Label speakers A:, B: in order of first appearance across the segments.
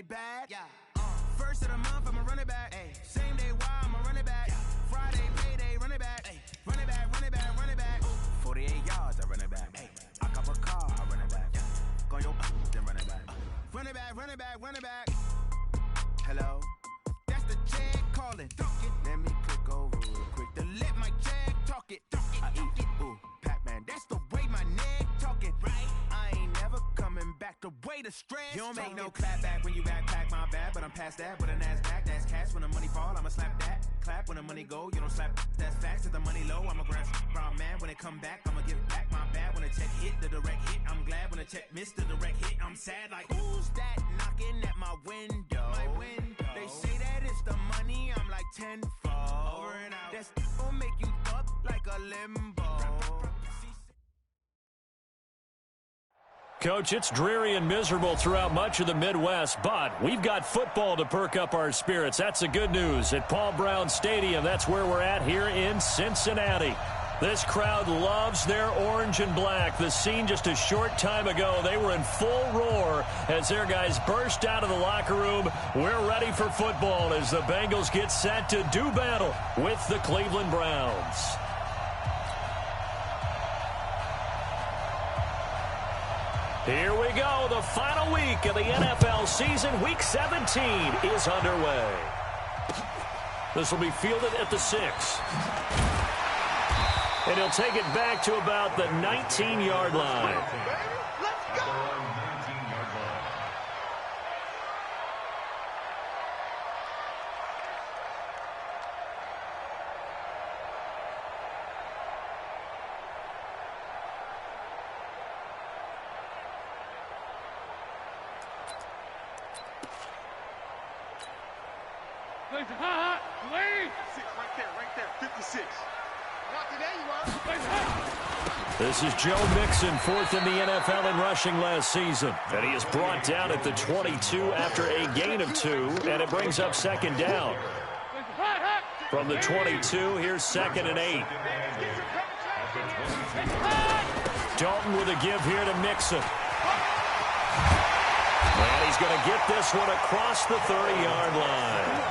A: Bad. Yeah. First of the month, I'm a running back. Ay. Same day, why I'm a running back. Yeah. Friday, payday, running back. Ay. Running back, running back, running back. 48 yards, I run it back. Ay. I cop a car, I run it back. Yeah. Go your then run it back. Running back, running back, running back. Hello, that's the Jag calling. Let me click over real quick to let my Jag talk it. I eat it, ooh, Pac-Man. That's the way my neck talking. Right, I ain't never coming back. The way the stress. You don't make no clap back when you backpack my bad, but I'm past that with a NASDAQ. That's cash when the money fall. I'ma slap that. Clap when the money go. You don't slap. That's facts. If the money low, I'ma grab brown man. When it come back, I'ma give back my bad. When the check hit, the direct hit. I'm glad when the check missed the direct hit. I'm sad like who's that knocking at my window? My window. They say that it's the money. I'm like tenfold. Over and out. That's gonna make you up like a limbo.
B: Coach, it's dreary and miserable throughout much of the Midwest, but we've got football to perk up our spirits. That's the good news at Paul Brown Stadium. That's where we're at here in Cincinnati. This crowd loves their orange and black. The scene just a short time ago, they were in full roar as their guys burst out of the locker room. We're ready for football as the Bengals get set to do battle with the Cleveland Browns. Here we go. The final week of the NFL season. Week 17 is underway. This will be fielded at the 6. And he'll take it back to about the 19-yard line.
C: Let's go!
B: This is Joe Mixon, fourth in the NFL in rushing last season. And he is brought down at the 22 after a gain of 2, and it brings up second down. From the 22, here's 2nd and 8. Dalton with a give here to Mixon. And he's going to get this one across the 30-yard line.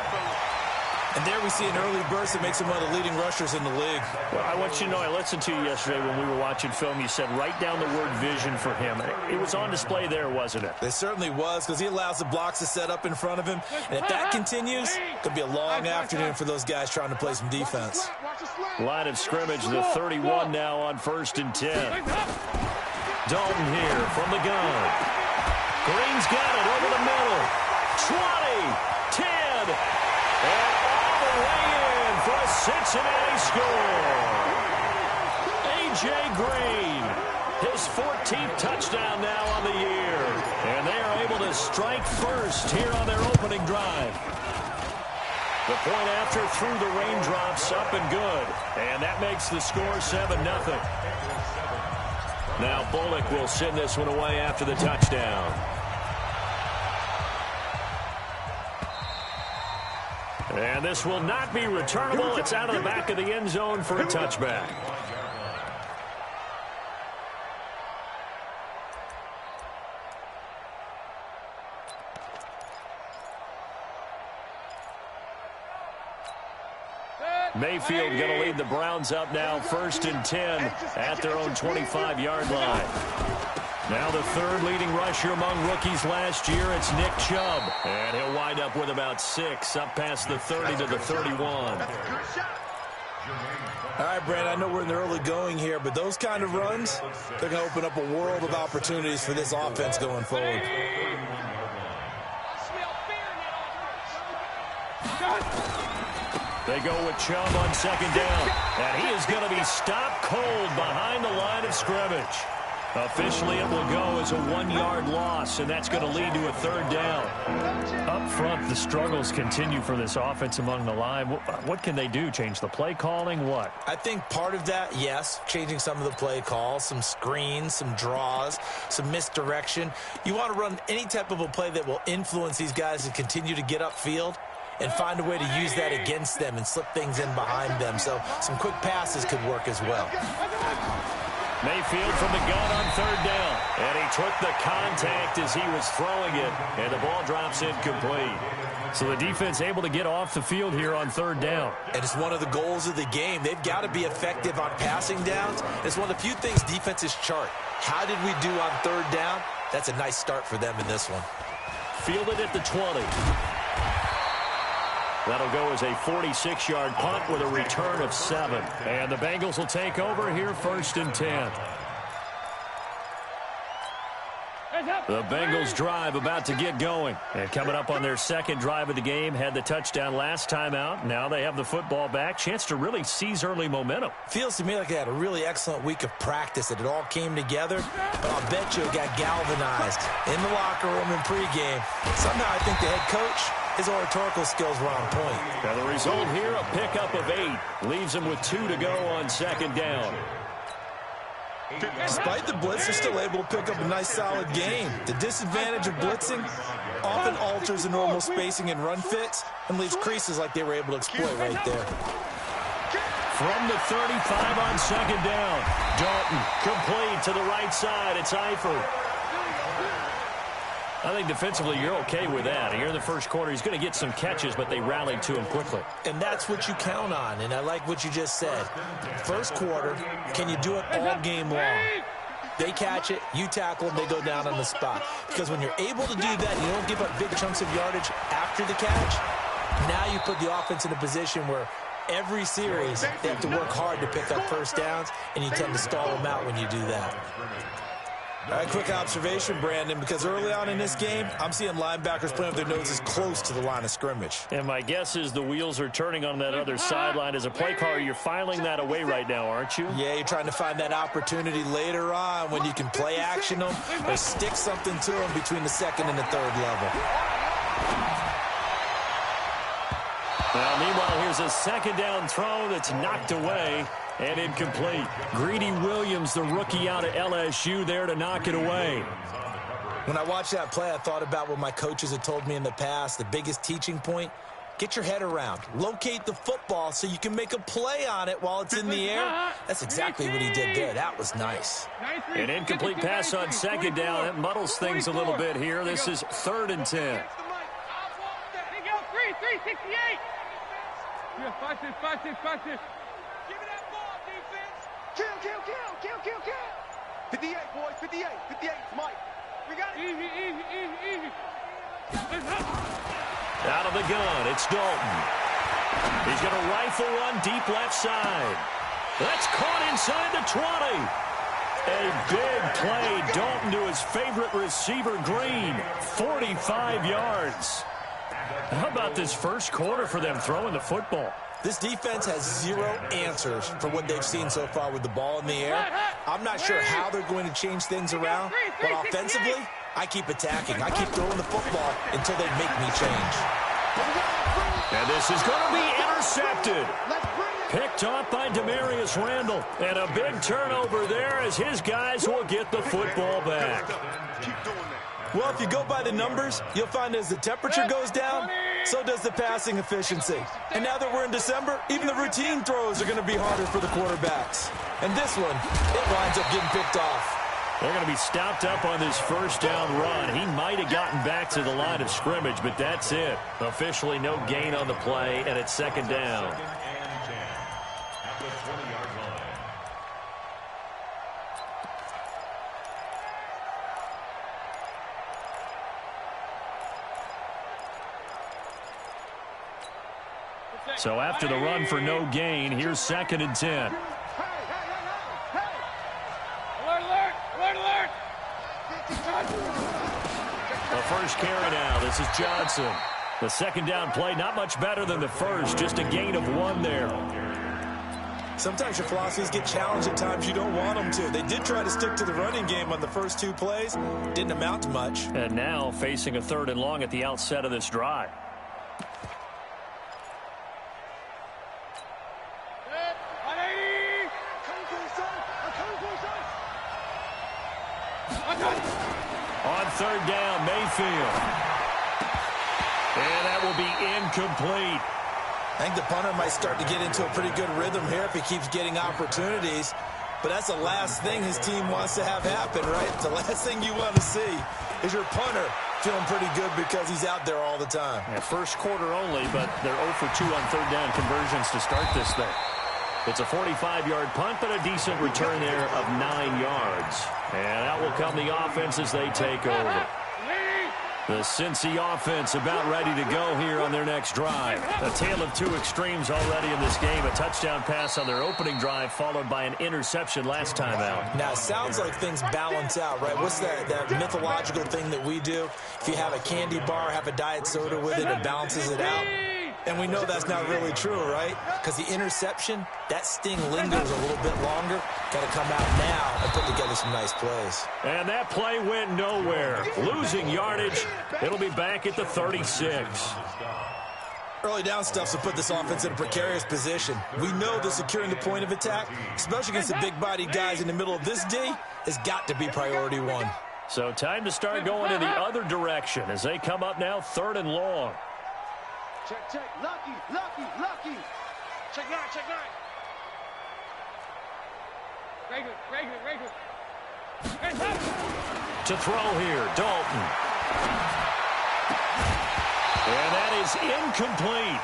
D: And there we see an early burst that makes him one of the leading rushers in the league.
B: Well, I want you to know, I listened to you yesterday when we were watching film. You said write down the word vision for him. It was on display there, wasn't it?
D: It certainly was, because he allows the blocks to set up in front of him. And if that continues, it could be a long afternoon for those guys trying to play some defense.
B: Line of scrimmage, the 31 now on 1st and 10. Dalton here from the gun. Green's got it over the middle. 20, 10, and all the way in for a Cincinnati score. A.J. Green, his 14th touchdown now on the year. And they are able to strike first here on their opening drive. The point after through the raindrops, up and good. And that makes the score 7-0. Now Bullock will send this one away after the touchdown. And this will not be returnable. It's out of the back of the end zone for a touchback. Mayfield going to lead the Browns up now, 1st and 10 at their own 25-yard line. Now the third leading rusher among rookies last year, it's Nick Chubb. And he'll wind up with about 6, up past the 30 to the 31.
D: All right, Brand, I know we're in the early going here, but those kind of runs, they're going to open up a world of opportunities for this offense going forward.
B: They go with Chubb on 2nd down. And he is going to be stopped cold behind the line of scrimmage. Officially, it will go as a 1-yard loss, and that's going to lead to a 3rd down. Up front, the struggles continue for this offense among the line. What can they do? Change the play calling? What?
D: I think part of that, yes, changing some of the play calls, some screens, some draws, some misdirection. You want to run any type of a play that will influence these guys to continue to get upfield and find a way to use that against them and slip things in behind them. So some quick passes could work as well.
B: Mayfield from the gun on 3rd down. And he took the contact as he was throwing it, and the ball drops incomplete. So the defense able to get off the field here on third down.
D: And it's one of the goals of the game. They've got to be effective on passing downs. It's one of the few things defenses chart. How did we do on third down? That's a nice start for them in this one.
B: Fielded at the 20. That'll go as a 46-yard punt with a return of 7. And the Bengals will take over here, 1st and 10. The Bengals drive about to get going. And coming up on their second drive of the game, had the touchdown last time out. Now they have the football back. Chance to really seize early momentum.
D: Feels to me like they had a really excellent week of practice, that it all came together. But I'll bet you it got galvanized in the locker room in pregame. Somehow I think the head coach, his oratorical skills were on point.
B: Now the result here, a pickup of 8. Leaves them with 2 to go on second down.
D: Despite the blitz, they're still able to pick up a nice, solid gain. The disadvantage of blitzing often alters the normal spacing and run fits and leaves creases like they were able to exploit right there.
B: From the 35 on second down, Dalton complete to the right side. It's Eifert. I think defensively you're okay with that. Here in the first quarter, he's going to get some catches, but they rallied to him quickly.
D: And that's what you count on, and I like what you just said. First quarter, can you do it all game long? They catch it, you tackle them, they go down on the spot. Because when you're able to do that, you don't give up big chunks of yardage after the catch. Now you put the offense in a position where every series they have to work hard to pick up first downs, and you tend to stall them out when you do that. All right, quick observation, Brandon, because early on in this game, I'm seeing linebackers playing with their noses close to the line of scrimmage.
B: And my guess is the wheels are turning on that other sideline. As a play caller, you're filing that away right now, aren't you?
D: Yeah, you're trying to find that opportunity later on when you can play action them or stick something to them between the second and the third level.
B: Well, meanwhile, here's a second down throw that's knocked away. And incomplete. Greedy Williams, the rookie out of LSU, there to knock it away.
D: When I watched that play, I thought about what my coaches had told me in the past. The biggest teaching point, get your head around. Locate the football so you can make a play on it while it's in the air. That's exactly what he did there. That was nice.
B: An incomplete pass on second down. That muddles things a little bit here. This is 3rd and 10.
C: 368. Watch this. Give me that ball, defense. Kill. 58, boys, 58. 58, Mike. We got it. Easy.
B: Out of the gun, it's Dalton. He's going to rifle one deep left side. That's caught inside the 20. A big play. Dalton to his favorite receiver, Green. 45 yards. How about this first quarter for them throwing the football?
D: This defense has zero answers for what they've seen so far with the ball in the air. I'm not sure how they're going to change things around, but offensively, I keep attacking. I keep throwing the football until they make me change.
B: And this is going to be intercepted. Picked off by Demarius Randall. And a big turnover there as his guys will get the football back.
D: Well, if you go by the numbers, you'll find as the temperature goes down, so does the passing efficiency. And now that we're in December, even the routine throws are going to be harder for the quarterbacks. And this one, it winds up getting picked off.
B: They're going to be stopped up on this first down run. He might have gotten back to the line of scrimmage, but that's it. Officially no gain on the play, and it's second down. So after the run for no gain, here's 2nd and 10.
C: Alert!
B: The first carry now. This is Johnson. The second down play, not much better than the first. Just a gain of 1 there.
D: Sometimes your philosophies get challenged at times you don't want them to. They did try to stick to the running game on the first 2 plays. Didn't amount to much.
B: And now facing a 3rd and long at the outset of this drive. On 3rd down, Mayfield. And that will be incomplete.
D: I think the punter might start to get into a pretty good rhythm here if he keeps getting opportunities. But that's the last thing his team wants to have happen, right? The last thing you want to see is your punter feeling pretty good because he's out there all the time.
B: Yeah, first quarter only, but they're 0 for 2 on third down conversions to start this thing. It's a 45-yard punt, but a decent return there of 9 yards. And out will come the offense as they take over. The Cincy offense about ready to go here on their next drive. A tale of two extremes already in this game. A touchdown pass on their opening drive, followed by an interception last time out.
D: Now, it sounds like things balance out, right? What's that mythological thing that we do? If you have a candy bar, have a diet soda with it, it balances it out. And we know that's not really true, right? Because the interception, that sting lingers a little bit longer. Got to come out now and put together some nice plays.
B: And that play went nowhere. Losing yardage. It'll be back at the 36.
D: Early down stuff to put this offense in a precarious position. We know that securing the point of attack, especially against the big-bodied guys in the middle of this D, has got to be priority one.
B: So time to start going in the other direction as they come up now 3rd and long.
C: Check, check. Lucky, lucky, lucky. Check 9, check 9. Regular.
B: To throw here, Dalton. And that is incomplete.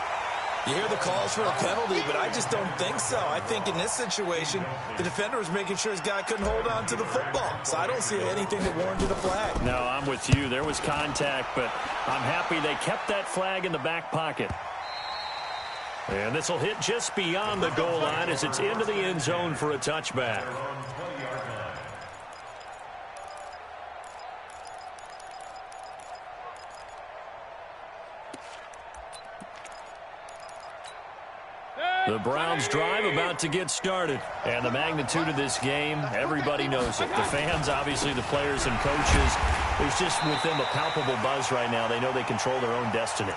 D: You hear the calls for a penalty, but I just don't think so. I think in this situation, the defender was making sure his guy couldn't hold on to the football. So I don't see anything that warranted a flag.
B: No, I'm with you. There was contact, but I'm happy they kept that flag in the back pocket. And this will hit just beyond the goal line as it's into the end zone for a touchback. The Browns drive about to get started. And the magnitude of this game, everybody knows it. The fans, obviously the players and coaches. There's just with them a palpable buzz right now. They know they control their own destiny.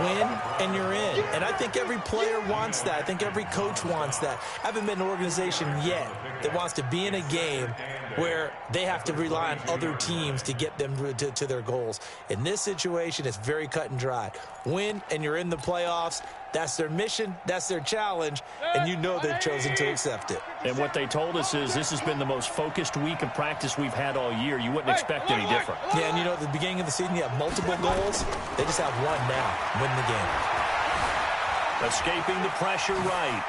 D: Win and you're in. And I think every player wants that. I think every coach wants that. I haven't been an organization yet that wants to be in a game where they have to rely on other teams to get them to their goals. In this situation, it's very cut and dry. Win and you're in the playoffs. That's their mission, that's their challenge, and you know they've chosen to accept it.
B: And what they told us is this has been the most focused week of practice we've had all year. You wouldn't expect any different.
D: Yeah, and you know, at the beginning of the season, you have multiple goals. They just have one now, win the game.
B: Escaping the pressure right.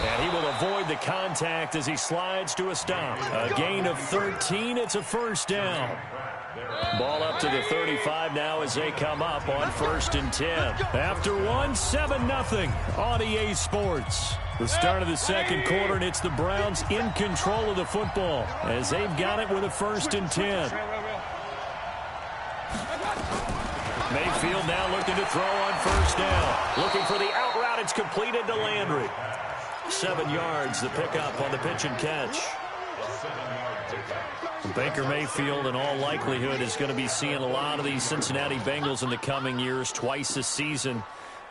B: And he will avoid the contact as he slides to a stop. A gain of 13, it's a first down. Ball up to the 35 now as they come up on 1st and 10. After 7-0 on EA Sports. The start of the second quarter, and it's the Browns in control of the football as they've got it with a 1st and 10. Mayfield now looking to throw on 1st down. Looking for the out route. It's completed to Landry. 7 yards, the pickup on the pitch and catch. Baker Mayfield, in all likelihood, is going to be seeing a lot of these Cincinnati Bengals in the coming years, twice this season.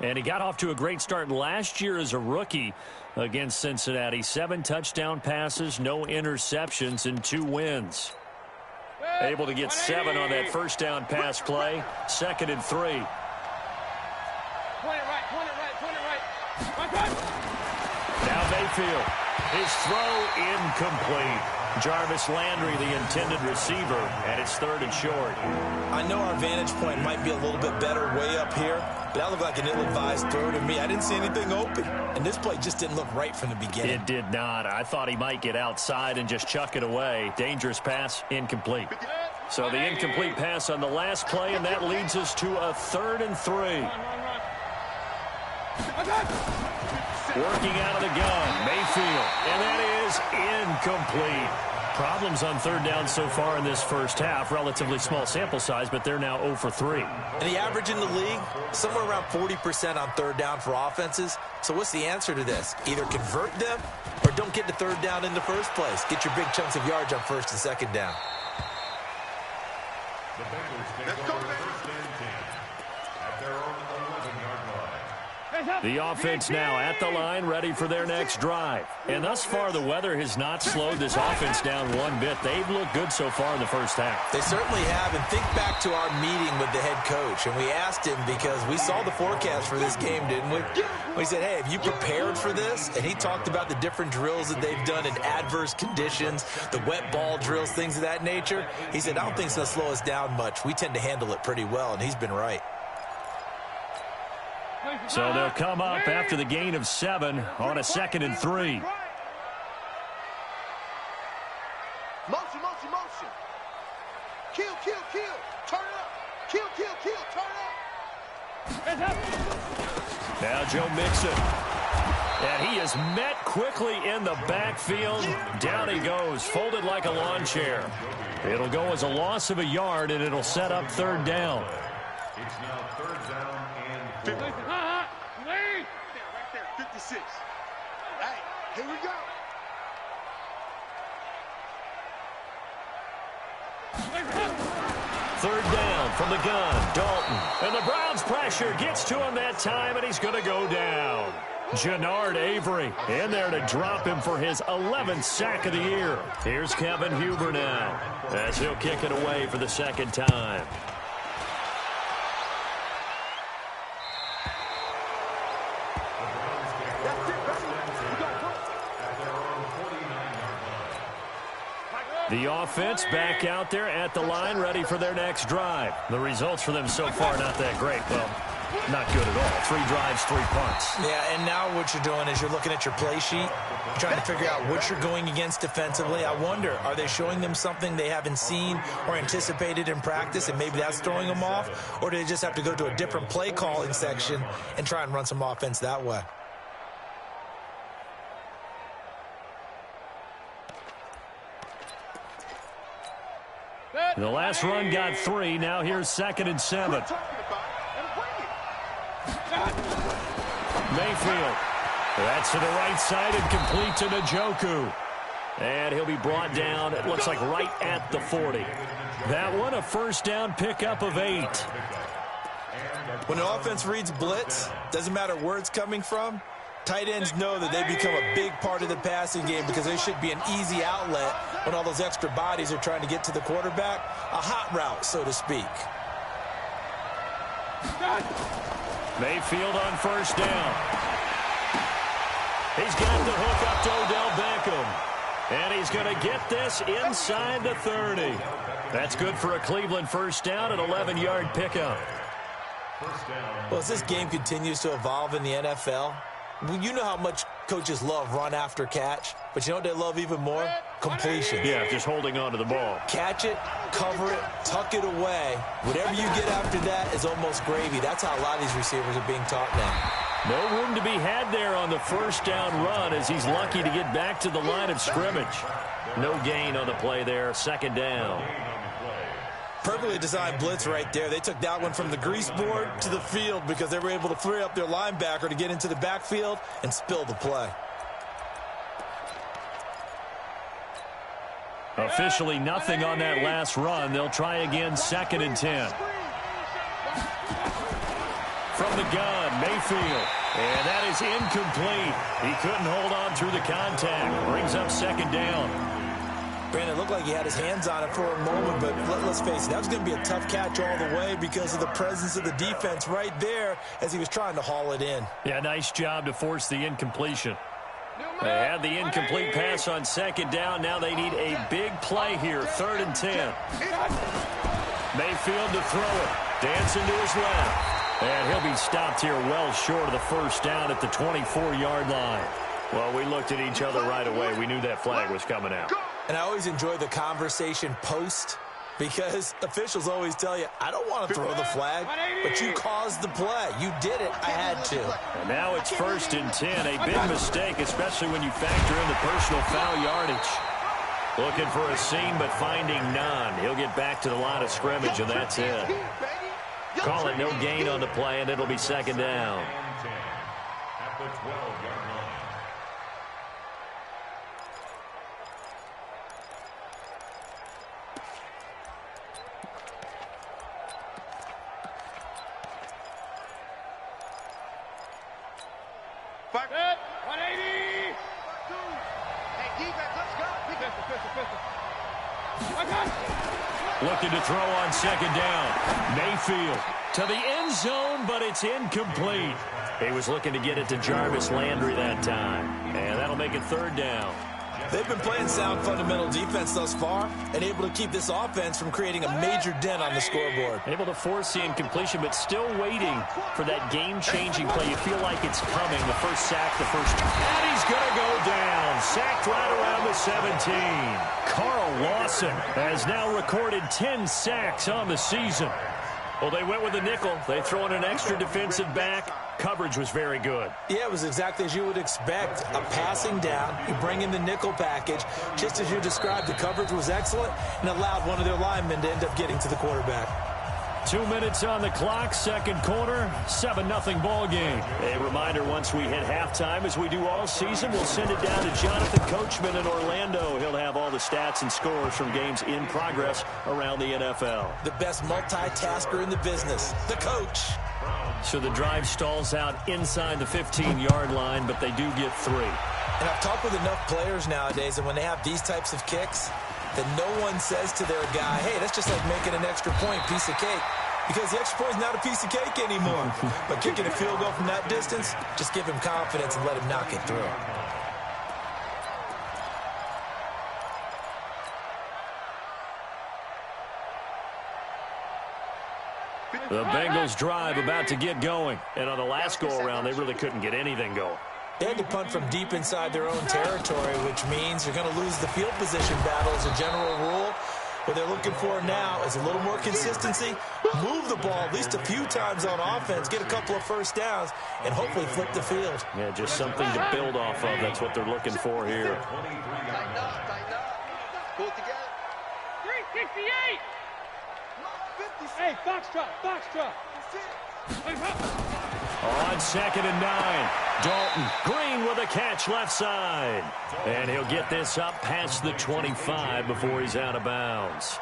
B: And he got off to a great start last year as a rookie against Cincinnati. 7 touchdown passes, no interceptions, and 2 wins. Able to get 7 on that first down pass play. 2nd and 3.
C: Point it right.
B: Now Mayfield. His throw incomplete. Jarvis Landry, the intended receiver, and it's 3rd and short.
D: I know our vantage point might be a little bit better way up here, but that looked like an ill-advised throw to me. I didn't see anything open, and this play just didn't look right from the beginning.
B: It did not. I thought he might get outside and just chuck it away. Dangerous pass, incomplete. So the incomplete pass on the last play, and that leads us to a 3rd and 3. Working out of the gun, Mayfield, and that is incomplete. Problems on 3rd down so far in this first half. Relatively small sample size, but they're now 0 for 3.
D: And the average in the league, somewhere around 40% on 3rd down for offenses. So what's the answer to this? Either convert them or don't get to 3rd down in the first place. Get your big chunks of yards on 1st and 2nd down.
E: The Bengals take over 1st and 10 at their own 11-yard line.
B: The offense now at the line, ready for their next drive. And thus far, the weather has not slowed this offense down one bit. They've looked good so far in the first half.
D: They certainly have. And think back to our meeting with the head coach. And we asked him, because we saw the forecast for this game, didn't we? We said, hey, have you prepared for this? And he talked about the different drills that they've done in adverse conditions, the wet ball drills, things of that nature. He said, I don't think it's going to slow us down much. We tend to handle it pretty well, and he's been right.
B: So they'll come up after the gain of 7 on a 2nd and 3.
C: Motion, motion, motion. Kill, kill, kill. Turn it up. Kill, kill, kill. Turn it up.
B: Now Joe Mixon. And he is met quickly in the backfield. Down he goes, folded like a lawn chair. It'll go as a loss of a yard, and it'll set up 3rd down.
C: It's now 3rd down and 50. Right there, 56. Hey, here we go.
B: Third down from the gun, Dalton. And the Browns' pressure gets to him that time, and he's going to go down. Jannard Avery in there to drop him for his 11th sack of the year. Here's Kevin Huber now as he'll kick it away for the 2nd time. The offense back out there at the line, ready for their next drive. The results for them so far not that great. Well, not good at all. 3 drives, 3 punts.
D: Yeah, and now what you're doing is you're looking at your play sheet, trying to figure out what you're going against defensively. I wonder, are they showing them something they haven't seen or anticipated in practice, and maybe that's throwing them off? Or do they just have to go to a different play calling section and try and run some offense that way?
B: The last run got 3. Now here's 2nd and 7. Mayfield. That's to the right side and complete to Njoku. And he'll be brought down, it looks like right at the 40. That one a 1st down pickup of 8.
D: When an offense reads blitz, doesn't matter where it's coming from, tight ends know that they become a big part of the passing game because they should be an easy outlet when all those extra bodies are trying to get to the quarterback. A hot route, so to speak.
B: Mayfield on 1st down. He's got the hook up to Odell Beckham. And he's going to get this inside the 30. That's good for a Cleveland 1st down, an 11-yard pickup.
D: Well, as this game continues to evolve in the NFL, you know how much coaches love run after catch, but you know what they love even more? Completion.
B: Yeah, just holding on to the ball.
D: Catch it, cover it, tuck it away. Whatever you get after that is almost gravy. That's how a lot of these receivers are being taught now.
B: No room to be had there on the 1st down run as he's lucky to get back to the line of scrimmage. No gain on the play there, 2nd down.
D: Perfectly designed blitz right there. They took that one from the grease board to the field because they were able to free up their linebacker to get into the backfield and spill the play.
B: Officially nothing on that last run. They'll try again, 2nd and 10. From the gun, Mayfield. And that is incomplete. He couldn't hold on through the contact. Brings up 2nd down.
D: Brandon, it looked like he had his hands on it for a moment, but let's face it, that was going to be a tough catch all the way because of the presence of the defense right there as he was trying to haul it in.
B: Yeah, nice job to force the incompletion. They had the incomplete pass on 2nd down. Now they need a big play here, 3rd and 10. Mayfield to throw it. Dancing to his left. And he'll be stopped here well short of the 1st down at the 24-yard line. Well, we looked at each other right away. We knew that flag was coming out.
D: And I always enjoy the conversation post because officials always tell you, I don't want to throw the flag, but you caused the play. You did it. I had to.
B: And now it's 1st and 10. A big mistake, especially when you factor in the personal foul yardage. Looking for a seam, but finding none. He'll get back to the line of scrimmage, and that's it. Call it no gain on the play, and it'll be 2nd down.
C: At the 12-yard line. Back. 180. Hey, defense, let's go.
B: Looking to throw on second down. Mayfield to the end zone, but it's incomplete. He was looking to get it to Jarvis Landry that time. And that'll make it third down.
D: They've been playing sound fundamental defense thus far and able to keep this offense from creating a major dent on the scoreboard.
B: Able to force the incompletion, but still waiting for that game-changing play. You feel like it's coming. The first sack, the first. And he's going to go down. Sacked right around the 17. Carl Lawson has now recorded 10 sacks on the season. Well, they went with a nickel. They throw in an extra defensive back. Coverage was very good.
D: Yeah, it was exactly as you would expect. A passing down, you bring in the nickel package. Just as you described, the coverage was excellent and allowed one of their linemen to end up getting to the quarterback.
B: 2 minutes on the clock, second quarter, 7-0 ball game. A reminder, once we hit halftime, as we do all season, we'll send it down to Jonathan Coachman in Orlando. He'll have all the stats and scores from games in progress around the NFL.
D: The best multitasker in the business, the coach.
B: So the drive stalls out inside the 15-yard line, but they do get 3.
D: And I've talked with enough players nowadays, and when they have these types of kicks, that no one says to their guy, hey, that's just like making an extra point, piece of cake. Because the extra point is not a piece of cake anymore. But kicking a field goal from that distance, just give him confidence and let him knock it through.
B: The Bengals drive about to get going. And on the last go-around, they really couldn't get anything going.
D: They had to punt from deep inside their own territory, which means you're going to lose the field position battle as a general rule. What they're looking for now is a little more consistency, move the ball at least a few times on offense, get a couple of first downs, and hopefully flip the field.
B: Yeah, just something to build off of. That's what they're looking for here.
C: Tighten up. Pull it together.
E: 368. Hey, Foxtrot.
B: On second and 9, Dalton Green with a catch left side. And he'll get this up past the 25 before he's out of bounds.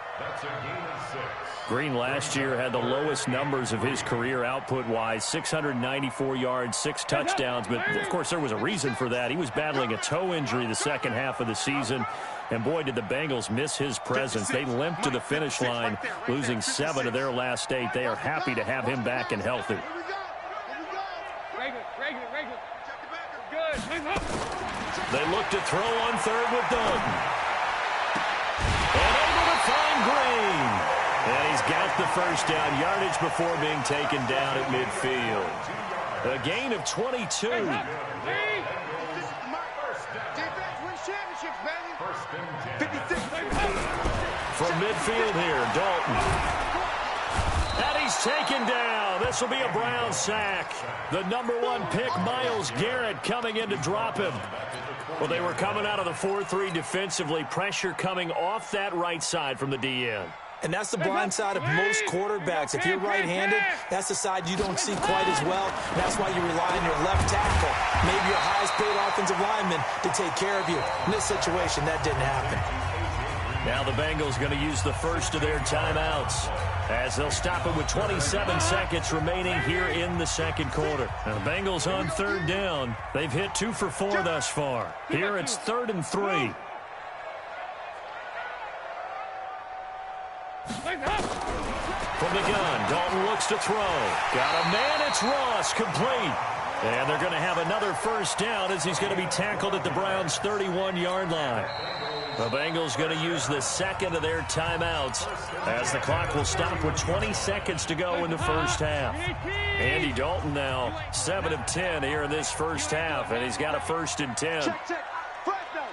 B: Green last year had the lowest numbers of his career output-wise, 694 yards, 6 touchdowns. But, of course, there was a reason for that. He was battling a toe injury the second half of the season. And, boy, did the Bengals miss his presence. They limped to the finish line, losing 7 of their last 8. They are happy to have him back and healthy.
E: Regular. Good.
B: They look to throw on third with Dalton. And able to find Green. And he's got the first down yardage before being taken down at midfield. A gain of 22.
C: Defense wins championships, baby. 56.
B: From midfield here, Dalton. And he's taken down. This will be a Brown sack. The #1 pick, Myles Garrett, coming in to drop him. Well, they were coming out of the 4-3 defensively. Pressure coming off that right side from the DN.
D: And that's the blind side of most quarterbacks. If you're right-handed, that's the side you don't see quite as well. And that's why you rely on your left tackle, maybe your highest-paid offensive lineman, to take care of you. In this situation, that didn't happen.
B: Now the Bengals going to use the first of their timeouts as they'll stop it with 27 seconds remaining here in the second quarter. Now the Bengals on third down. They've hit 2 for 4 thus far. Here it's 3rd and 3. From the gun, Dalton looks to throw. Got a man, it's Ross, complete. And they're going to have another first down as he's going to be tackled at the Browns' 31-yard line. The Bengals going to use the second of their timeouts as the clock will stop with 20 seconds to go in the first half. Andy Dalton now 7 of 10 here in this first half, and he's got a 1st and 10.
C: Check. Fresno.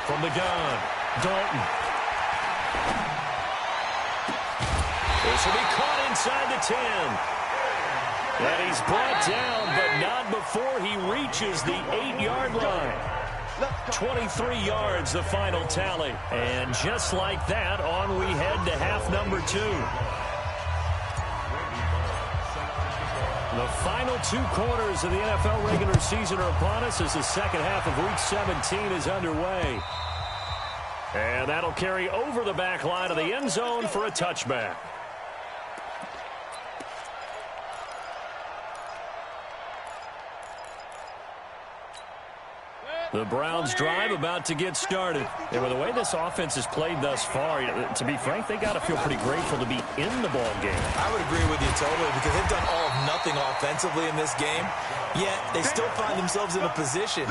B: From the gun, Dalton. This will be caught inside the 10. And he's brought down, but not before he reaches the 8-yard line. 23 yards, the final tally. And just like that, on we head to half number 2. The final 2 quarters of the NFL regular season are upon us as the second half of Week 17 is underway. And that'll carry over the back line of the end zone for a touchback. The Browns drive about to get started. And with the way this offense has played thus far, to be frank, they got to feel pretty grateful to be in the ball game.
D: I would agree with you totally because they've done all of nothing offensively in this game, yet they still find themselves in a position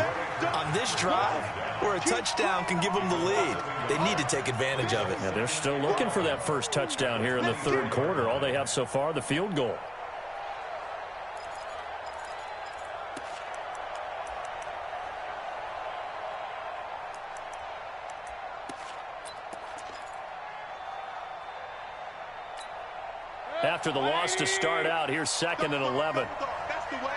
D: on this drive where a touchdown can give them the lead. They need to take advantage of it.
B: Yeah, they're still looking for that first touchdown here in the third quarter. All they have so far, the field goal. After the loss to start out, here's 2nd and 11.
C: That's the way.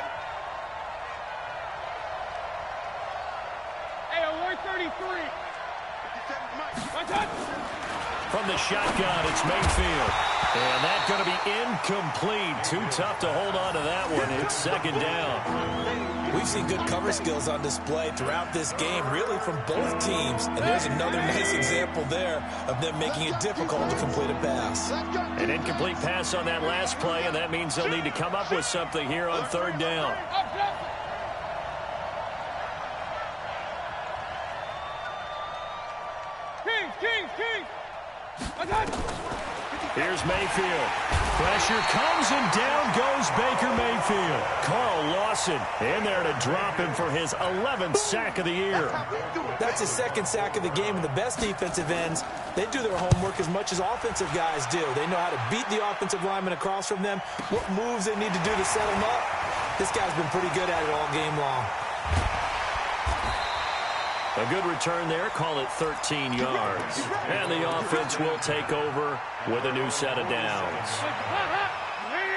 E: Hey, award 33.
B: From the shotgun, it's Mayfield. And that's going to be incomplete. Too tough to hold on to that one. It's 2nd down.
D: We've seen good cover skills on display throughout this game, really from both teams. And there's another nice example there of them making it difficult to complete a pass.
B: An incomplete pass on that last play, and that means they'll need to come up with something here on 3rd down.
E: King.
B: Here's Mayfield. Pressure comes, and down goes Baker Mayfield. Carl Lawson in there to drop him for his 11th sack of the year.
D: That's his 2nd sack of the game, and the best defensive ends, they do their homework as much as offensive guys do. They know how to beat the offensive lineman across from them, what moves they need to do to set them up. This guy's been pretty good at it all game long.
B: A good return there. Call it 13 yards. And the offense will take over with a new set of downs.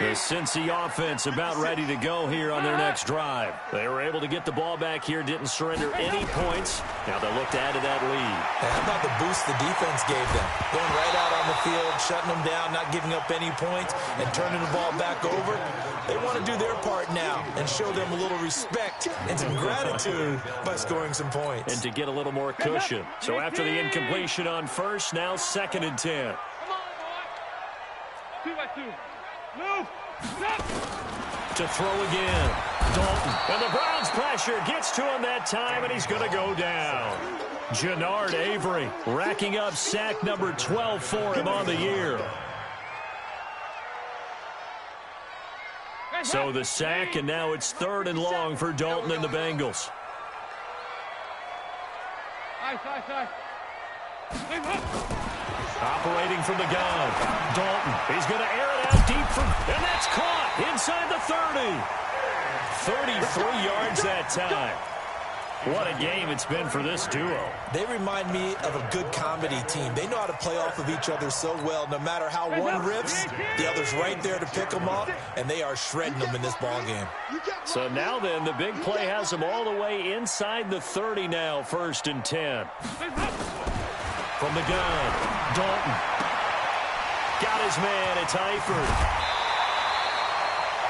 B: The Cincy offense about ready to go here on their next drive. They were able to get the ball back here, didn't surrender any points. Now they look to add to that lead.
D: And how about the boost the defense gave them? Going right out on the field, shutting them down, not giving up any points, and turning the ball back over. They want to do their part now and show them a little respect and some gratitude by scoring some points.
B: And to get a little more cushion. So after the incompletion on first, now 2nd and 10.
E: Come on, boy. 2 by 2. Move. Stop.
B: To throw again. Dalton. And the Browns pressure gets to him that time, and he's going to go down. Jannard Avery racking up sack number 12 for him on the year. So the sack, and now it's 3rd and long for Dalton and the Bengals.
E: Side.
B: Operating from the gun. Dalton. He's going to air it out deep for, and that's caught inside the 30. 33 yards that time. What a game it's been for this duo.
D: They remind me of a good comedy team. They know how to play off of each other so well. No matter how one rips, the other's right there to pick them up, and they are shredding them in this ball game.
B: So now then, the big play has them all the way inside the 30 now, 1st and 10. From the gun, Dalton. Got his man, it's Eifert.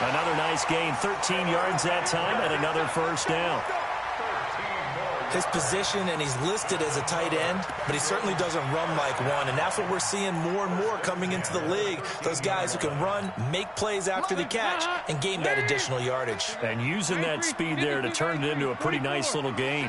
B: Another nice gain, 13 yards that time, and another 1st down.
D: His position, and he's listed as a tight end, but he certainly doesn't run like one, and that's what we're seeing more and more coming into the league. Those guys who can run, make plays after the catch, and gain that additional yardage.
B: And using that speed there to turn it into a pretty nice little gain.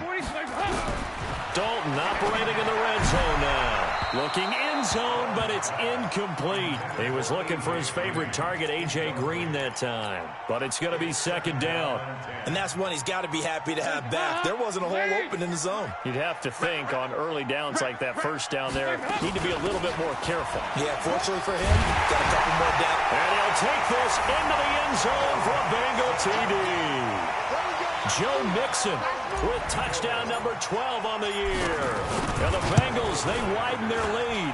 B: Dalton operating in the red zone now. Looking in zone, but it's incomplete. He was looking for his favorite target, A.J. Green, that time. But it's going to be 2nd down.
D: And that's one he's got to be happy to have back. There wasn't a hole open in the zone.
B: You'd have to think on early downs like that 1st down there, need to be a little bit more careful.
D: Yeah, fortunately for him, got a couple more down.
B: And he'll take this into the end zone for a Bengal TD. Joe Mixon with touchdown number 12 on the year. And the Bengals, they widen their lead.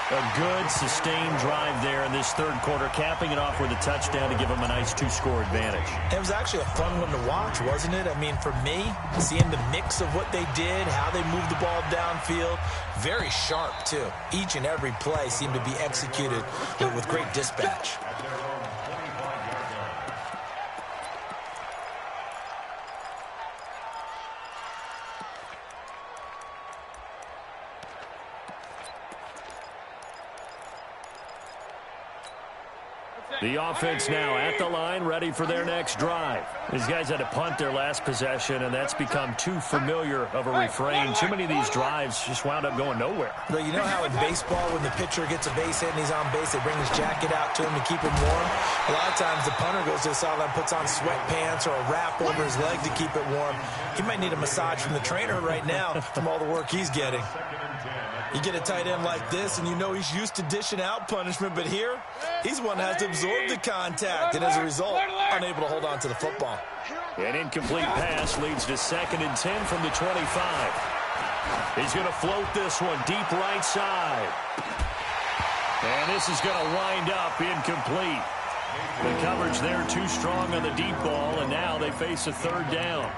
B: A good, sustained drive there in this 3rd quarter, capping it off with a touchdown to give them a nice 2-score advantage.
D: It was actually a fun one to watch, wasn't it? I mean, for me, seeing the mix of what they did, how they moved the ball downfield, very sharp, too. Each and every play seemed to be executed with great dispatch.
B: The offense now at the line, ready for their next drive. These guys had to punt their last possession, and that's become too familiar of a refrain. Too many of these drives just wound up going nowhere.
D: But you know how in baseball, when the pitcher gets a base hit and he's on base, they bring his jacket out to him to keep him warm? A lot of times the punter goes to the sideline, puts on sweatpants or a wrap over his leg to keep it warm. He might need a massage from the trainer right now from all the work he's getting. You get a tight end like this, and you know he's used to dishing out punishment, but here, he's one that has to absorb the contact, and as a result, unable to hold on to the football.
B: An incomplete pass leads to 2nd and 10 from the 25. He's going to float this one deep right side. And this is going to wind up incomplete. The coverage there too strong on the deep ball, and now they face a 3rd down.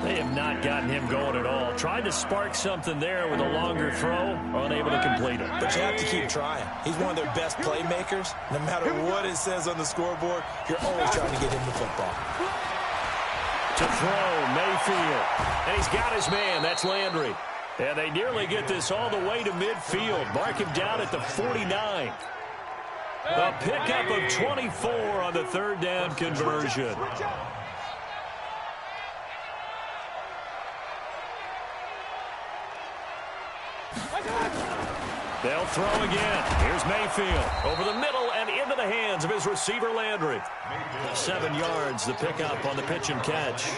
B: They have not gotten him going at all. Tried to spark something there with a longer throw, unable to complete it.
D: But you have to keep trying. He's one of their best playmakers. No matter what it says on the scoreboard, you're always trying to get him the football.
B: To throw, Mayfield. And he's got his man. That's Landry. And they nearly get this all the way to midfield. Mark him down at the 49. A pickup of 24 on the 3rd down conversion. They'll throw again. Here's Mayfield over the middle and into the hands of his receiver, Landry. 7 yards, the pickup on the pitch and catch.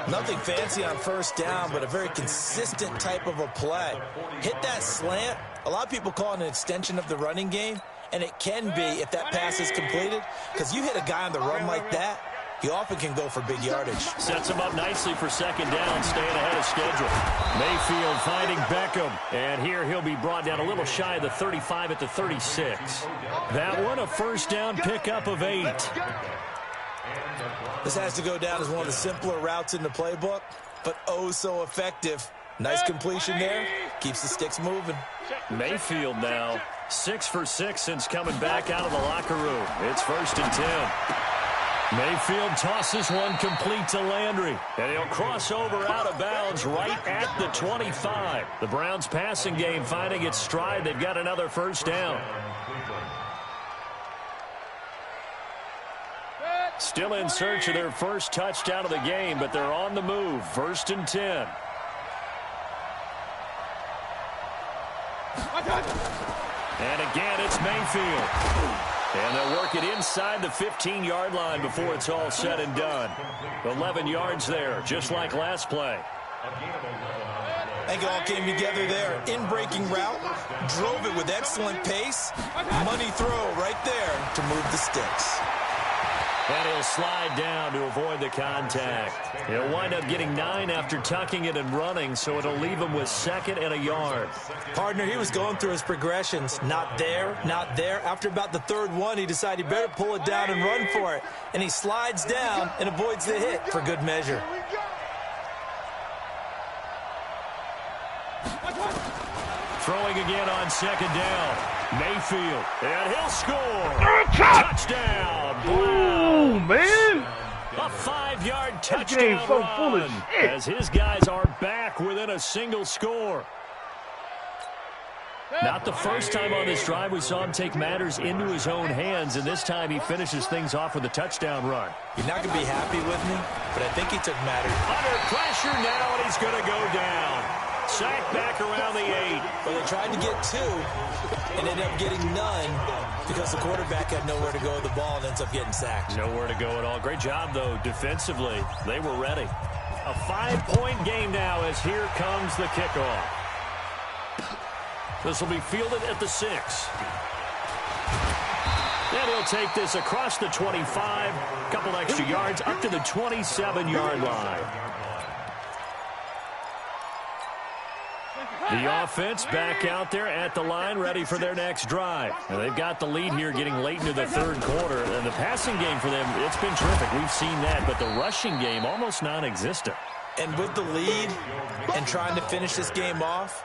D: Nothing fancy on 1st down, but a very consistent type of a play. Hit that slant. A lot of people call it an extension of the running game, and it can be if that pass is completed, because you hit a guy on the run like that, he often can go for big yardage. Sets
B: him up nicely for 2nd down, staying ahead of schedule. Mayfield finding Beckham, and here he'll be brought down a little shy of the 35 at the 36. That one a 1st down pickup of 8.
D: This has to go down as one of the simpler routes in the playbook, but oh so effective. Nice completion there. Keeps the sticks moving.
B: Mayfield now 6 for 6 since coming back out of the locker room. It's 1st and 10. Mayfield tosses one complete to Landry, and he'll cross over out of bounds right at the 25. The Browns passing game finding its stride. They've got another 1st down. Still in search of their first touchdown of the game, but they're on the move. 1st and 10. And again, it's Mayfield. And they'll work it inside the 15-yard line before it's all said and done. 11 yards there, just like last play.
D: I think it all came together there. In-breaking route, drove it with excellent pace. Money throw right there to move the sticks.
B: And he'll slide down to avoid the contact. He'll wind up getting 9 after tucking it and running, so it'll leave him with 2nd and a yard.
D: Partner, he was going through his progressions. Not there, not there. After about the 3rd one, he decided he better pull it down and run for it. And he slides down and avoids the hit for good measure.
B: Throwing again on 2nd down. Mayfield, and he'll score. Touchdown,
E: Oh, man.
B: A 5-yard touchdown
E: so
B: run
E: full of shit.
B: as his guys are back within a single score. Not the first time on this drive we saw him take matters into his own hands, and this time he finishes things off with a touchdown run.
D: You're not going to be happy with me, but I think he took matters.
B: Under pressure now, and he's going to go down. Sacked back around the 8.
D: Well, they tried to get 2 and ended up getting none because the quarterback had nowhere to go with the ball and ends up getting sacked.
B: Nowhere to go at all. Great job, though, defensively. They were ready. A 5-point game now as here comes the kickoff. This will be fielded at the 6. And he'll take this across the 25. Couple extra yards up to the 27-yard line. The offense back out there at the line, ready for their next drive. And they've got the lead here getting late into the 3rd quarter. And the passing game for them, it's been terrific. We've seen that. But the rushing game, almost non-existent.
D: And with the lead and trying to finish this game off,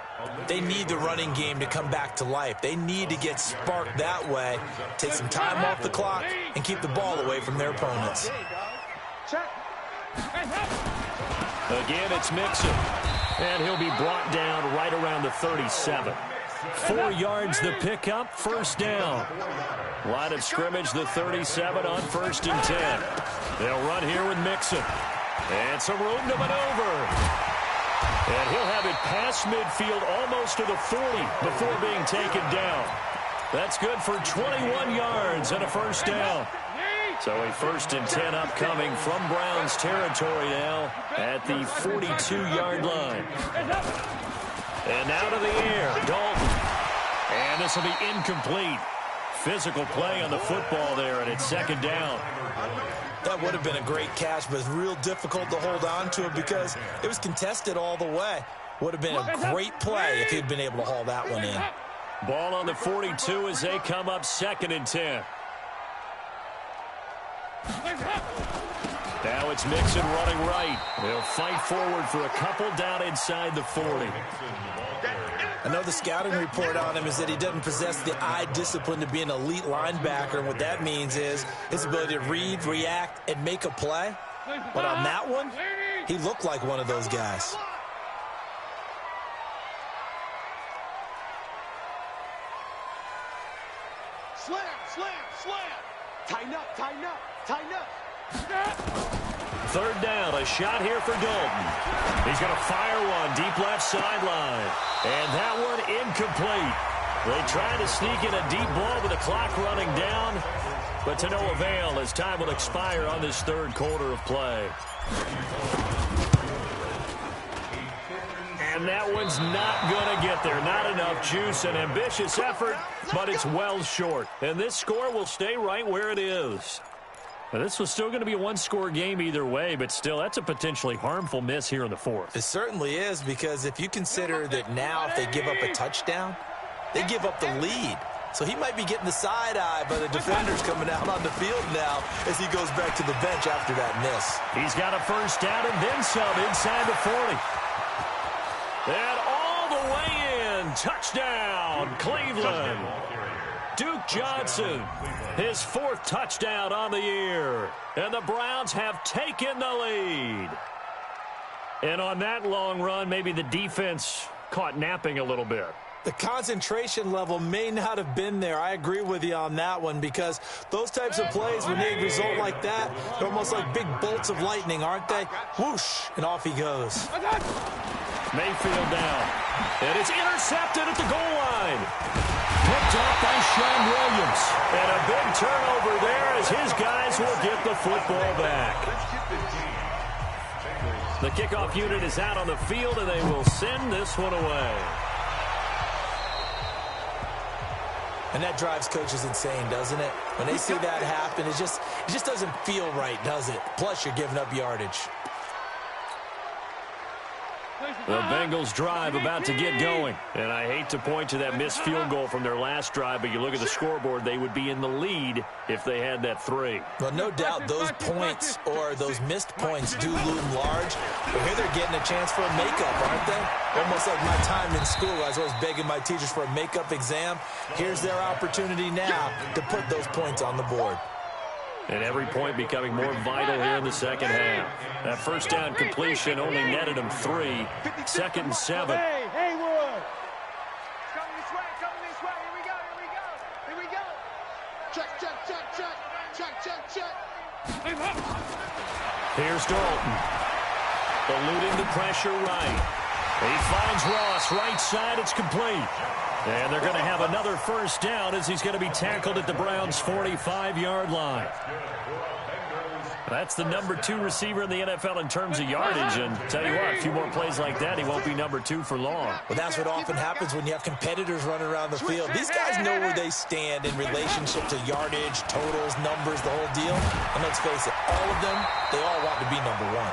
D: they need the running game to come back to life. They need to get sparked that way, take some time off the clock, and keep the ball away from their opponents.
B: Again, it's Mixon. And he'll be brought down right around the 37. 4 yards the pickup, first down. Line of scrimmage, the 37 on 1st and 10. They'll run here with Mixon. And some room to maneuver. And he'll have it past midfield almost to the 40 before being taken down. That's good for 21 yards and a first down. So a 1st and 10 upcoming from Browns territory now at the 42-yard line. And now to the air, Dalton. And this will be incomplete. Physical play on the football there, and it's 2nd down.
D: That would have been a great catch, but it's real difficult to hold on to it because it was contested all the way. Would have been a great play if he'd been able to haul that one in.
B: Ball on the 42 as they come up 2nd and 10. Now it's Mixon running right. They'll fight forward for a couple down inside the 40.
D: I know the scouting report on him is that he doesn't possess the eye discipline to be an elite linebacker. And what that means is his ability to read, react, and make a play. But on that one, he looked like one of those guys.
C: Slam, slam, slam. Tighten up, tighten up, tighten up.
B: 3rd down, a shot here for Dalton. He's going to fire one deep left sideline. And that one incomplete. They tried to sneak in a deep ball with the clock running down, but to no avail as time will expire on this 3rd quarter of play. And that one's not going to get there. Not enough juice. An ambitious effort, but it's well short. And this score will stay right where it is. Now, this was still going to be a one-score game either way, but still, that's a potentially harmful miss here in the 4th.
D: It certainly is, because if you consider that now if they give up a touchdown, they give up the lead. So he might be getting the side eye by the defenders coming out on the field now as he goes back to the bench after that miss.
B: He's got a first down and then some inside the 40. And all the way in. Touchdown, Cleveland. Duke Johnson, his 4th touchdown on the year. And the Browns have taken the lead. And on that long run, maybe the defense caught napping a little bit.
D: The concentration level may not have been there. I agree with you on that one, because those types of plays, when they result like that, they're almost like big bolts of lightning, aren't they? Whoosh, and off he goes.
B: Mayfield down. And it's intercepted at the goal line. Picked up by Sean Williams. And a big turnover there as his guys will get the football back. The kickoff unit is out on the field, and they will send this one away.
D: And that drives coaches insane, doesn't it? When they see that happen, it just doesn't feel right, does it? Plus, you're giving up yardage.
B: The Bengals drive about to get going. And I hate to point to that missed field goal from their last drive, but you look at the scoreboard, they would be in the lead if they had that 3.
D: Well, no doubt those points or those missed points do loom large. But here they're getting a chance for a makeup, aren't they? Almost like my time in school. I was always begging my teachers for a makeup exam. Here's their opportunity now to put those points on the board.
B: And every point becoming more vital here in the 2nd half. That first down completion only netted him 3. 2nd and 7.
C: Hey, Haywood. Come this way, come this way. Here we go, here we go, here we go. Check, check, check, check, check, check, check.
B: Here's Dalton. Eluding the pressure right. He finds Ross right side. It's complete. And they're going to have another first down as he's going to be tackled at the Browns' 45-yard line. That's the number 2 receiver in the NFL in terms of yardage. And tell you what, a few more plays like that, he won't be number 2 for long.
D: Well, that's what often happens when you have competitors running around the field. These guys know where they stand in relationship to yardage, totals, numbers, the whole deal. And let's face it, all of them, they all want to be number 1.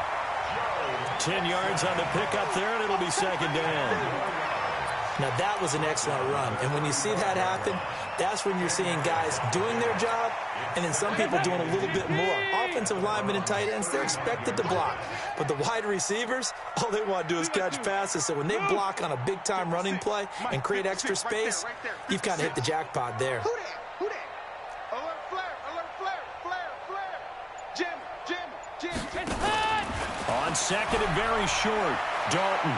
B: 10 yards on the pickup there, and it'll be 2nd down.
D: Now, that was an excellent run. And when you see that happen, that's when you're seeing guys doing their job and then some people doing a little bit more. Offensive linemen and tight ends, they're expected to block. But the wide receivers, all they want to do is catch passes. So when they block on a big-time running play and create extra space, you've kind of hit the jackpot there.
C: Who that? Who that? Alert flare, alert flare, flare, flare. Jim, Jim, Jim, Jim.
B: On 2nd and very short, Dalton.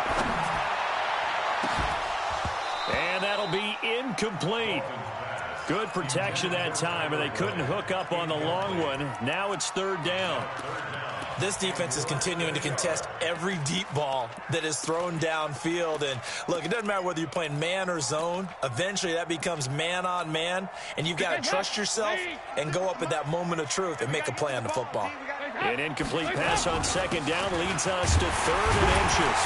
B: And that'll will be incomplete. Good protection that time, and they couldn't hook up on the long one. Now it's third down.
D: This defense is continuing to contest every deep ball that is thrown downfield. And, look, it doesn't matter whether you're playing man or zone. Eventually, that becomes man-on-man, and you've got to trust yourself and go up at that moment of truth and make a play on the football.
B: An incomplete pass on second down leads us to 3rd and inches.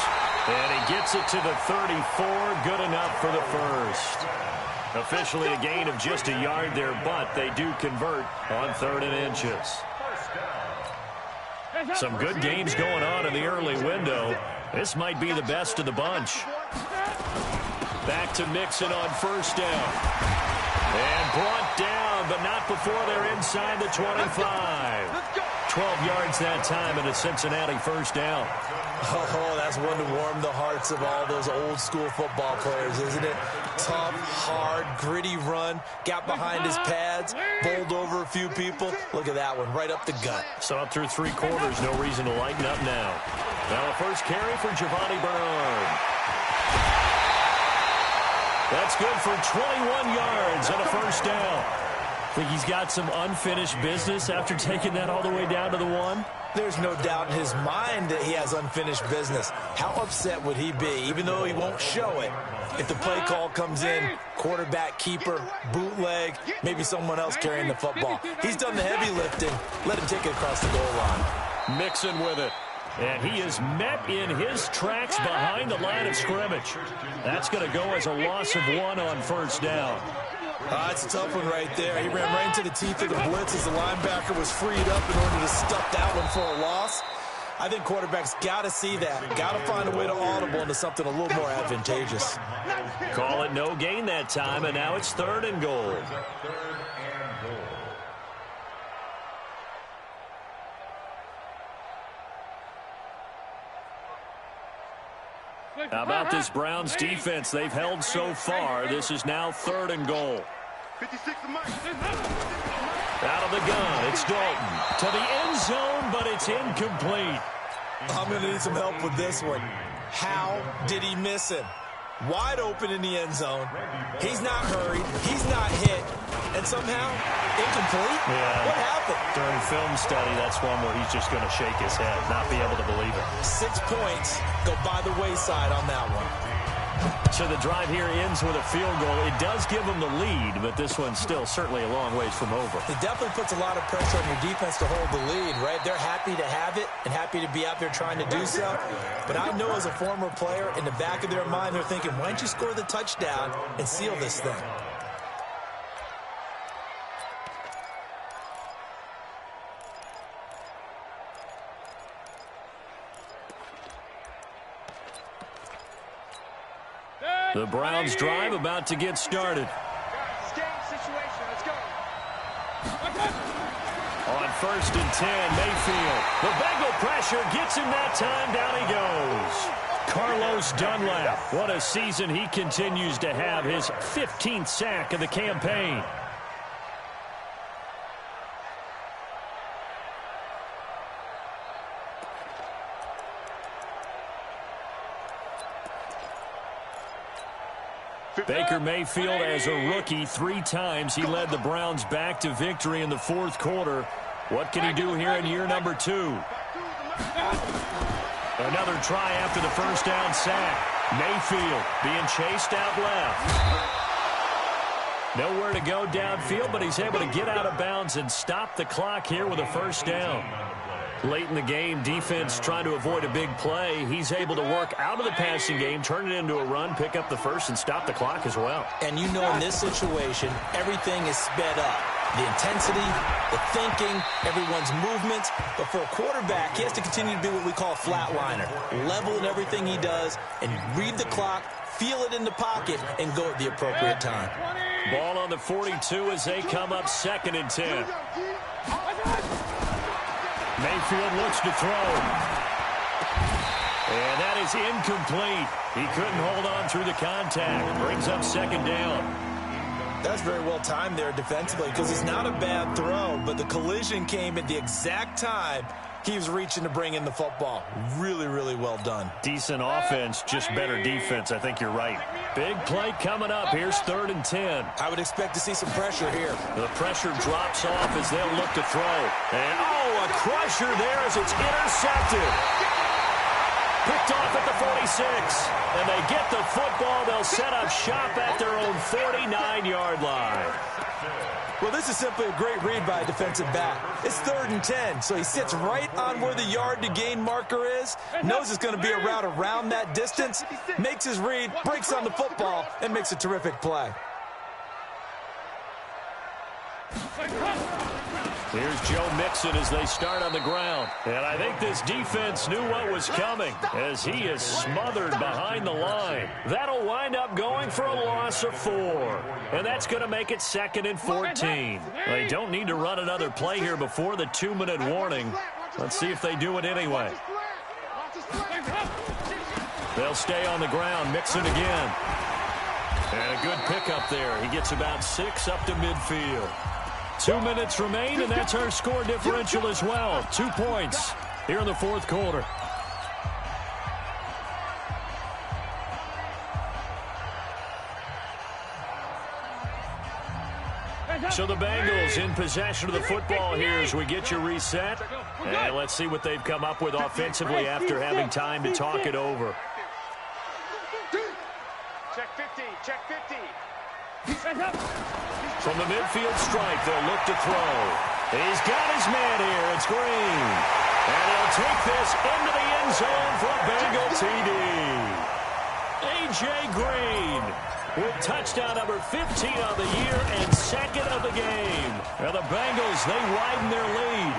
B: And he gets it to the 34. Good enough for the first. Officially a gain of just a yard there, but they do convert on 3rd and inches. Some good games going on in the early window. This might be the best of the bunch. Back to Mixon on first down. And brought down, but not before they're inside the 25. 12 yards that time, and a Cincinnati first down.
D: Oh, that's one to warm the hearts of all those old-school football players, isn't it? Tough, hard, gritty run. Got behind his pads, bowled over a few people. Look at that one, right up the gut.
B: So up through 3 quarters, no reason to lighten up now. Now a first carry for Giovanni Bernard. That's good for 21 yards and a first down. Think he's got some unfinished business after taking that all the way down to the 1?
D: There's no doubt in his mind that he has unfinished business. How upset would he be, even though he won't show it, if the play call comes in, quarterback, keeper, bootleg, maybe someone else carrying the football. He's done the heavy lifting. Let him take it across the goal line.
B: Mixon with it. And he is met in his tracks behind the line of scrimmage. That's going to go as a loss of 1 on first down.
D: It's a tough one right there. He ran right into the teeth of the blitz as the linebacker was freed up in order to stuff that one for a loss. I think quarterbacks got to see that. Got to find a way to audible into something a little more advantageous.
B: Call it no gain that time, and now it's 3rd and goal. How about this Browns defense? They've held so far. This is now 3rd and goal. Out of the gun, it's Dalton. To the end zone, but it's incomplete.
D: I'm going to need some help with this one. How did he miss him? Wide open in the end zone. He's not hurried. He's not hit. And somehow, incomplete?
B: Yeah.
D: What happened?
B: During film study, that's one where he's just going to shake his head, not be able to believe it.
D: 6 points go by the wayside on that one.
B: So the drive here ends with a field goal. It does give them the lead, but this one's still certainly a long ways from over.
D: It definitely puts a lot of pressure on your defense to hold the lead, right? They're happy to have it and happy to be out there trying to do so. But I know as a former player, in the back of their mind, they're thinking, why don't you score the touchdown and seal this thing?
B: The Browns drive about to get started. On 1st and 10, Mayfield. The Bengal pressure gets him that time. Down he goes. Carlos Dunlap. What a season he continues to have. His 15th sack of the campaign. Baker Mayfield, as a rookie, 3 times he led the Browns back to victory in the 4th quarter. What can he do here in year number 2? Another try after the first down sack. Mayfield being chased out left. Nowhere to go downfield, but he's able to get out of bounds and stop the clock here with a first down. Late in the game, defense trying to avoid a big play. He's able to work out of the passing game, turn it into a run, pick up the first, and stop the clock as well.
D: And you know in this situation, everything is sped up. The intensity, the thinking, everyone's movements. But for a quarterback, he has to continue to be what we call a flatliner. Level in everything he does and read the clock, feel it in the pocket, and go at the appropriate time.
B: Ball on the 42 as they come up 2nd and 10. Mayfield looks to throw. And that is incomplete. He couldn't hold on through the contact. Brings up 2nd down.
D: That's very well timed there defensively because it's not a bad throw, but the collision came at the exact time Keeps reaching to bring in the football. Really, really well done.
B: Decent offense, just better defense. I think you're right. Big play coming up. Here's 3rd and 10.
D: I would expect to see some pressure here.
B: The pressure drops off as they'll look to throw. And, oh, a crusher there as it's intercepted. Picked off at the 46. And they get the football. They'll set up shop at their own 49-yard line.
D: Well, this is simply a great read by a defensive back. It's 3rd and 10, so he sits right on where the yard-to-gain marker is, knows it's going to be a route around that distance, makes his read, breaks on the football, and makes a terrific play.
B: Here's Joe Mixon as they start on the ground. And I think this defense knew what was coming as he is smothered behind the line. That'll wind up going for a loss of 4. And that's going to make it 2nd and 14. They don't need to run another play here before the 2-minute warning. Let's see if they do it anyway. They'll stay on the ground. Mixon again. And a good pickup there. He gets about 6 up to midfield. 2 minutes remain, and that's our score differential as well. 2 points here in the 4th quarter. So the Bengals in possession of the football here as we get you reset. And let's see what they've come up with offensively after having time to talk it over.
C: Check 50, check 50.
B: From the midfield strike, they'll look to throw. He's got his man here. It's Green. And he'll take this into the end zone for a Bengal TD. A.J. Green with touchdown number 15 on the year and 2nd of the game. Now the Bengals, they widen their lead.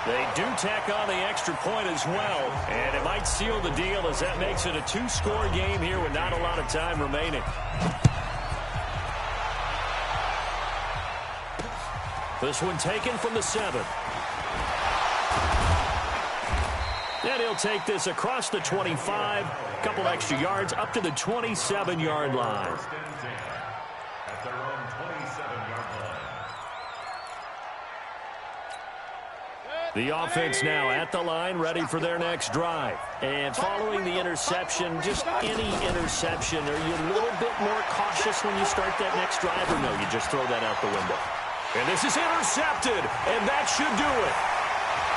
B: They do tack on the extra point as well. And it might seal the deal as that makes it a 2-score game here with not a lot of time remaining. This one taken from the 7. And he'll take this across the 25. A couple extra yards up to the 27-yard line. The offense now at the line, ready for their next drive. And following the interception, just any interception, are you a little bit more cautious when you start that next drive, or no, you just throw that out the window? And this is intercepted, and that should do it.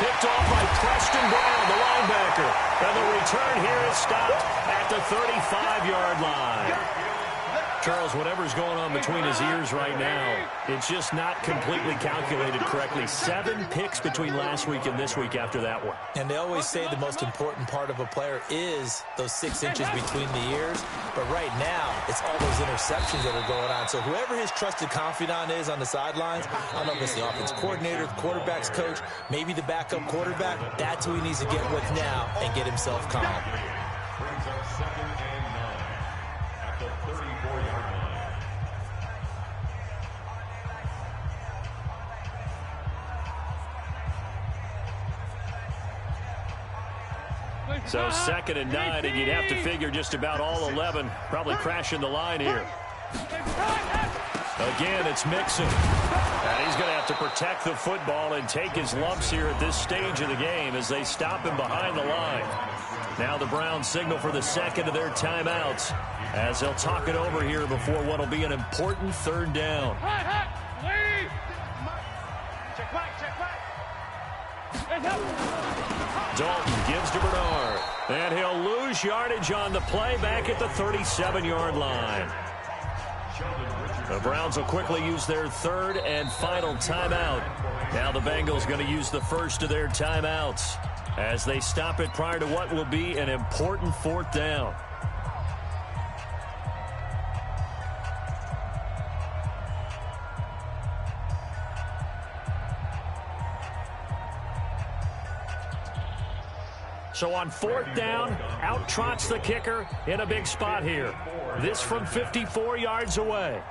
B: Picked off by Preston Brown, the linebacker. And the return here is stopped at the 35-yard line. Charles, whatever's going on between his ears right now, it's just not completely calculated correctly. 7 picks between last week and this week after that one.
D: And they always say the most important part of a player is those 6 inches between the ears. But right now, it's all those interceptions that are going on. So whoever his trusted confidant is on the sidelines, I don't know if it's the offense coordinator, the quarterback's coach, maybe the backup quarterback, that's who he needs to get with now and get himself calm.
F: Brings up 2nd and 9 at the 34-yard line.
B: So 2nd and 9, and you'd have to figure just about all 11 probably crashing the line here. Again, it's Mixon. And he's going to have to protect the football and take his lumps here at this stage of the game as they stop him behind the line. Now the Browns signal for the 2nd of their timeouts as they'll talk it over here before what will be an important 3rd down.
C: Check back.
B: Dalton gives to Bernard. And he'll lose yardage on the play back at the 37-yard line. The Browns will quickly use their 3rd and final timeout. Now the Bengals going to use the first of their timeouts as they stop it prior to what will be an important 4th down. So on 4th down, out trots the kicker in a big spot here. This from 54 yards away.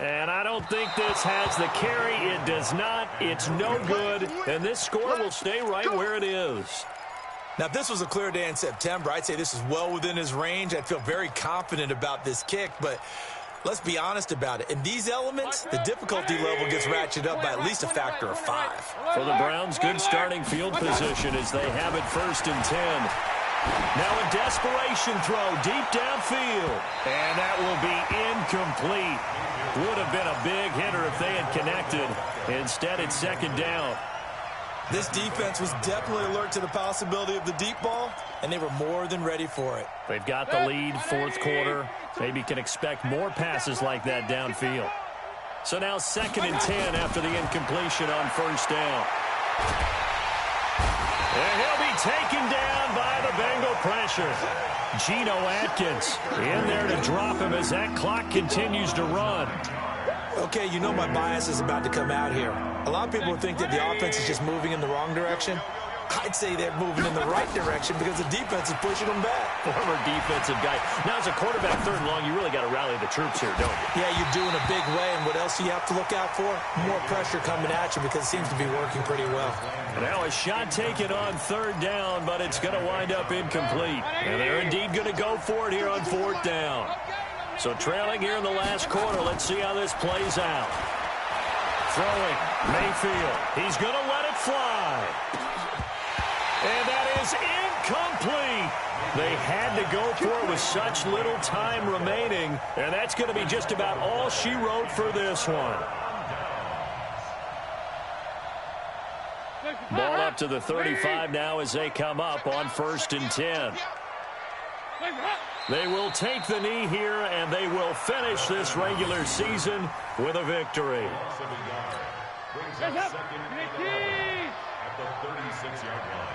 B: And I don't think this has the carry. It does not. It's no good. And this score will stay right where it is.
D: Now, if this was a clear day in September, I'd say this is well within his range. I'd feel very confident about this kick, but Let's be honest about it. In these elements, the difficulty level gets ratcheted up by at least a factor of 5.
B: For the Browns, good starting field position as they have it 1st and 10. Now a desperation throw deep downfield. And that will be incomplete. Would have been a big hitter if they had connected. Instead, it's 2nd down.
D: This defense was definitely alert to the possibility of the deep ball, and they were more than ready for it.
B: They've got the lead, 4th quarter. Maybe can expect more passes like that downfield. So now 2nd and 10 after the incompletion on 1st down. And he'll be taken down by the Bengal pressure. Geno Atkins in there to drop him as that clock continues to run.
D: Okay, you know my bias is about to come out here. A lot of people think that the offense is just moving in the wrong direction. I'd say they're moving in the right direction because the defense is pushing them back.
B: Former defensive guy. Now, as a quarterback 3rd and long, you really got to rally the troops here, don't you?
D: Yeah, you do in a big way. And what else do you have to look out for? More pressure coming at you because it seems to be working pretty well.
B: And now a shot taken on 3rd down, but it's going to wind up incomplete. And they're indeed going to go for it here on 4th down. So trailing here in the last quarter. Let's see how this plays out. Throwing, Mayfield. He's going to let it fly. And that is incomplete. They had to go for it with such little time remaining. And that's going to be just about all she wrote for this one. Ball up to the 35 now as they come up on 1st and 10. They will take the knee here, and they will finish this regular season with a victory.
F: Brings up 2nd and 11 at the 36-yard line.